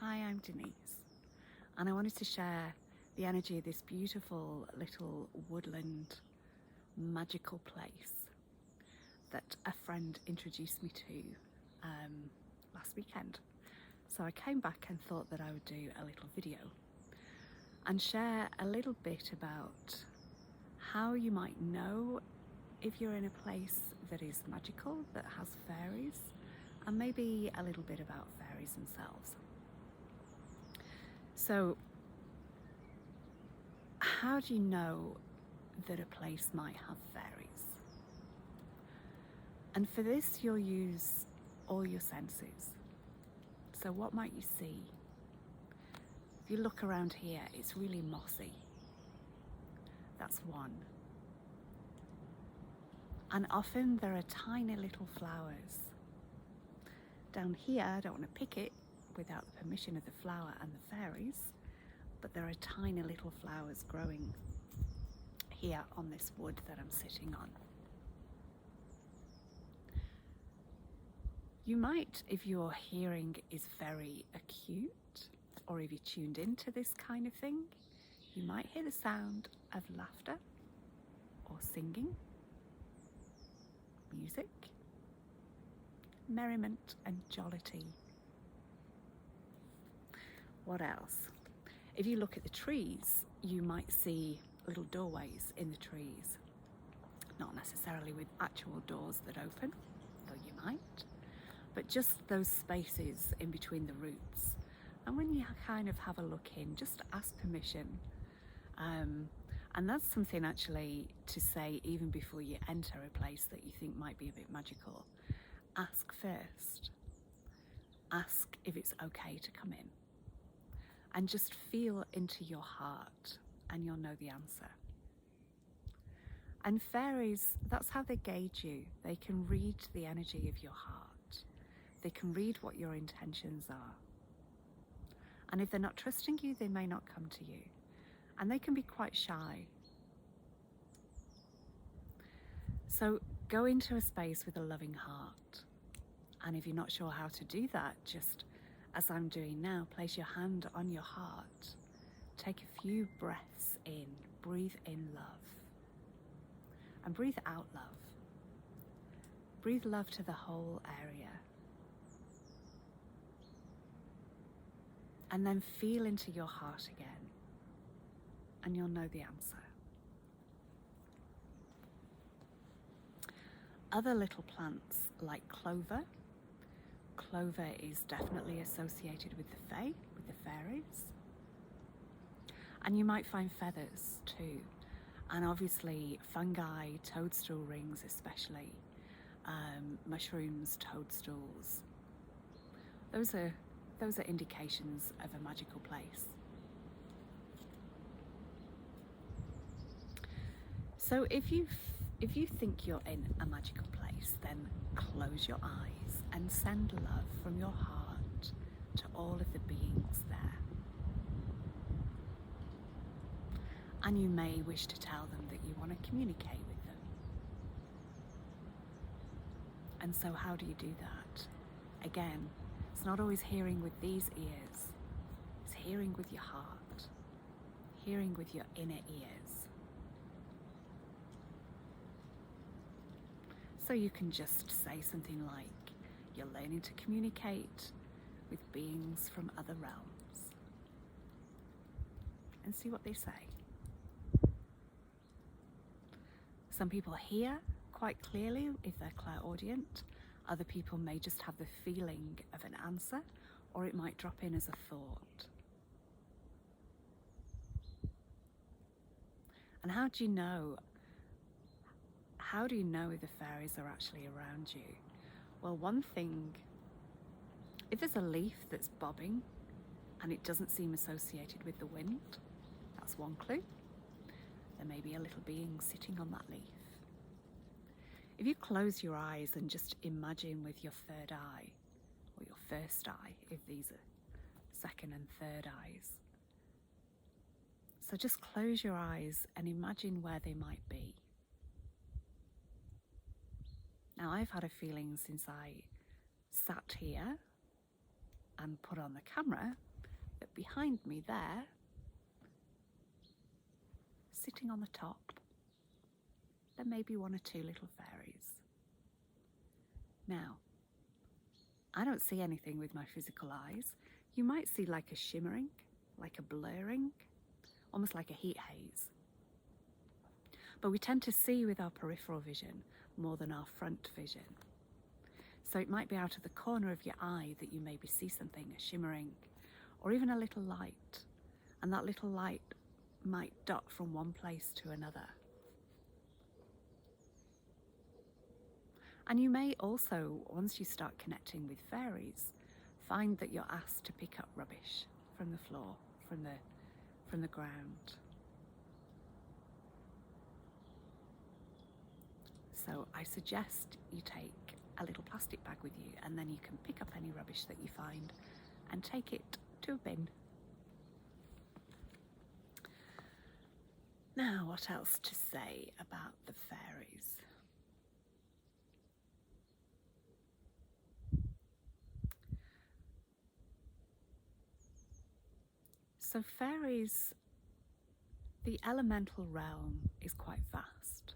Hi, I'm Denise, and I wanted to share the energy of this beautiful little woodland magical place that a friend introduced me to last weekend. So I came back and thought that I would do a little video and share a little bit about how you might know if you're in a place that is magical, that has fairies, and maybe a little bit about fairies themselves. So, how do you know that a place might have fairies? And for this, you'll use all your senses. So what might you see? If you look around here, it's really mossy. That's one. And often there are tiny little flowers. Down here, I don't want to pick it without the permission of the flower and the fairies, but there are tiny little flowers growing here on this wood that I'm sitting on. You might, if your hearing is very acute, or if you're tuned into this kind of thing, you might hear the sound of laughter or singing, music, merriment and jollity. What else? If you look at the trees, you might see little doorways in the trees. Not necessarily with actual doors that open, though you might, but just those spaces in between the roots. And when you kind of have a look in, just ask permission. And that's something actually to say even before you enter a place that you think might be a bit magical. Ask first. Ask if it's okay to come in. And just feel into your heart and you'll know the answer. And fairies, that's how they gauge you. They can read the energy of your heart. They can read what your intentions are. And if they're not trusting you, they may not come to you. And they can be quite shy. So go into a space with a loving heart. And if you're not sure how to do that, just as I'm doing now, place your hand on your heart. Take a few breaths in, breathe in love. And breathe out love. Breathe love to the whole area. And then feel into your heart again. And you'll know the answer. Other little plants like clover. Clover is definitely associated with the fae, with the fairies. And you might find feathers too. And obviously fungi, toadstool rings especially, mushrooms, toadstools. Those are indications of a magical place. So if you think you're in a magical place, then close your eyes and send love from your heart to all of the beings there. And you may wish to tell them that you want to communicate with them. And so how do you do that? Again, it's not always hearing with these ears. It's hearing with your heart, hearing with your inner ears. So you can just say something like, you're learning to communicate with beings from other realms. And see what they say. Some people hear quite clearly if they're clairaudient. Other people may just have the feeling of an answer, or it might drop in as a thought. And how do you know if the fairies are actually around you? Well, one thing, if there's a leaf that's bobbing and it doesn't seem associated with the wind, that's one clue. There may be a little being sitting on that leaf. If you close your eyes and just imagine with your third eye, or your first eye, if these are second and third eyes. So just close your eyes and imagine where they might be. Now I've had a feeling since I sat here and put on the camera that behind me there, sitting on the top, there may be one or two little fairies. Now, I don't see anything with my physical eyes. You might see like a shimmering, like a blurring, almost like a heat haze. But we tend to see with our peripheral vision more than our front vision. So it might be out of the corner of your eye that you maybe see something, a shimmering, or even a little light. And that little light might dot from one place to another. And you may also, once you start connecting with fairies, find that you're asked to pick up rubbish from the floor, from the ground. So I suggest you take a little plastic bag with you, and then you can pick up any rubbish that you find and take it to a bin. Now, what else to say about the fairies? So fairies, the elemental realm is quite vast.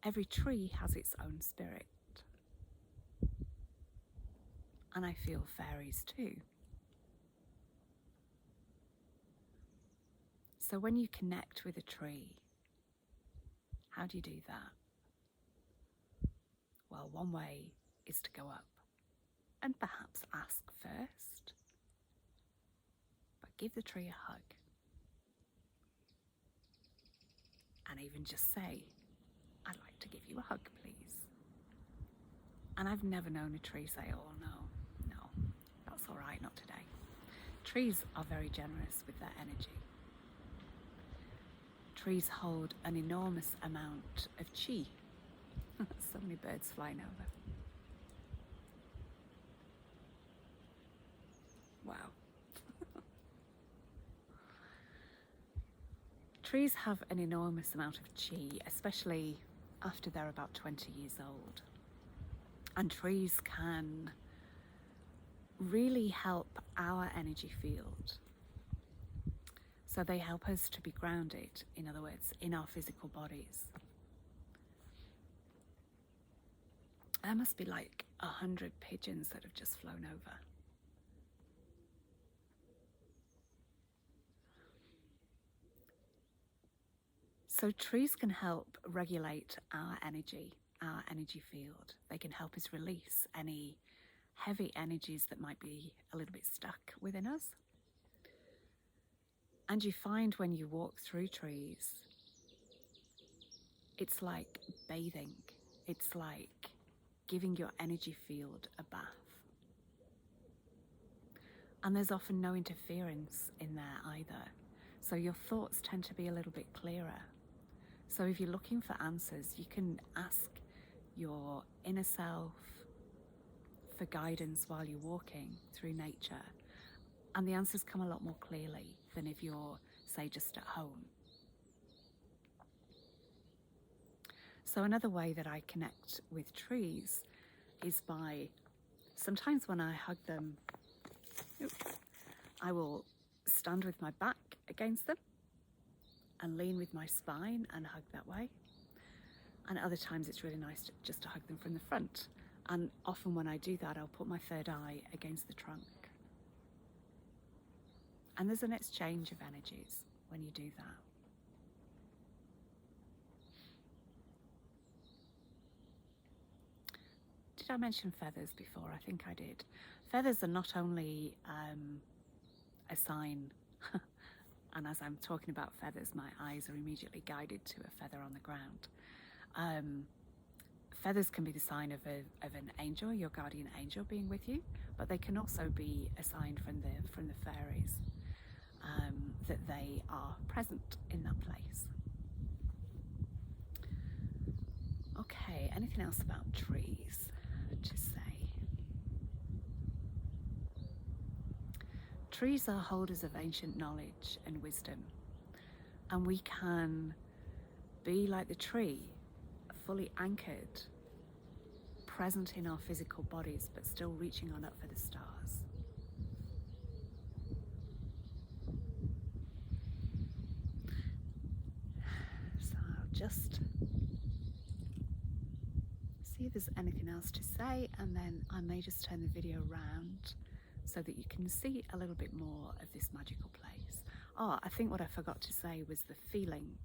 Every tree has its own spirit. And I feel fairies too. So when you connect with a tree, how do you do that? Well, one way is to go up and perhaps ask first, but give the tree a hug. And even just say, I'd like to give you a hug, please. And I've never known a tree say, oh no, that's all right, not today. Trees are very generous with their energy. Trees hold an enormous amount of chi. So many birds flying over. Wow. Trees have an enormous amount of chi, especially after they're about 20 years old. And trees can really help our energy field. So they help us to be grounded, in other words, in our physical bodies. There must be like 100 pigeons that have just flown over. So trees can help regulate our energy field. They can help us release any heavy energies that might be a little bit stuck within us. And you find when you walk through trees, it's like bathing. It's like giving your energy field a bath. And there's often no interference in there either. So your thoughts tend to be a little bit clearer. So if you're looking for answers, you can ask your inner self for guidance while you're walking through nature. And the answers come a lot more clearly than if you're, say, just at home. So another way that I connect with trees is by, sometimes when I hug them, I will stand with my back against them and lean with my spine and hug that way. And other times it's really nice just to hug them from the front. And often when I do that, I'll put my third eye against the trunk. And there's an exchange of energies when you do that. Did I mention feathers before? I think I did. Feathers are not only a sign, and as I'm talking about feathers, my eyes are immediately guided to a feather on the ground. Feathers can be the sign of an angel, your guardian angel being with you, but they can also be a sign from the fairies that they are present in that place. Okay, anything else about trees to say? Trees are holders of ancient knowledge and wisdom, and we can be like the tree, fully anchored, present in our physical bodies, but still reaching on up for the stars. just see if there's anything else to say, and then I may just turn the video around so that you can see a little bit more of this magical place. Oh, I think what I forgot to say was the feeling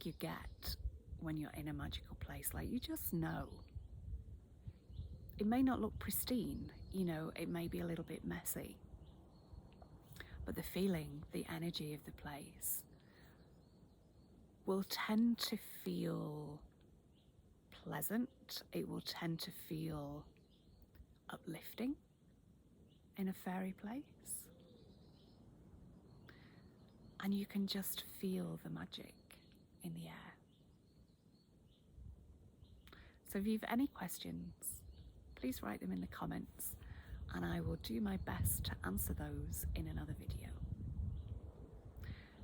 you get when you're in a magical place. Like, you just know. It may not look pristine, you know, it may be a little bit messy, but the feeling, the energy of the place will tend to feel pleasant. It will tend to feel uplifting in a fairy place. And you can just feel the magic in the air. So if you've any questions, please write them in the comments, and I will do my best to answer those in another video.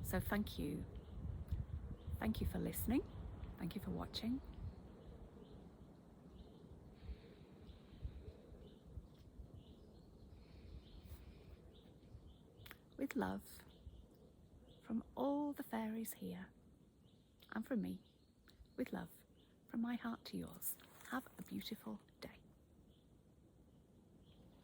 So thank you. Thank you for listening. Thank you for watching. With love from all the fairies here, and from me, with love from my heart to yours. Have a beautiful day.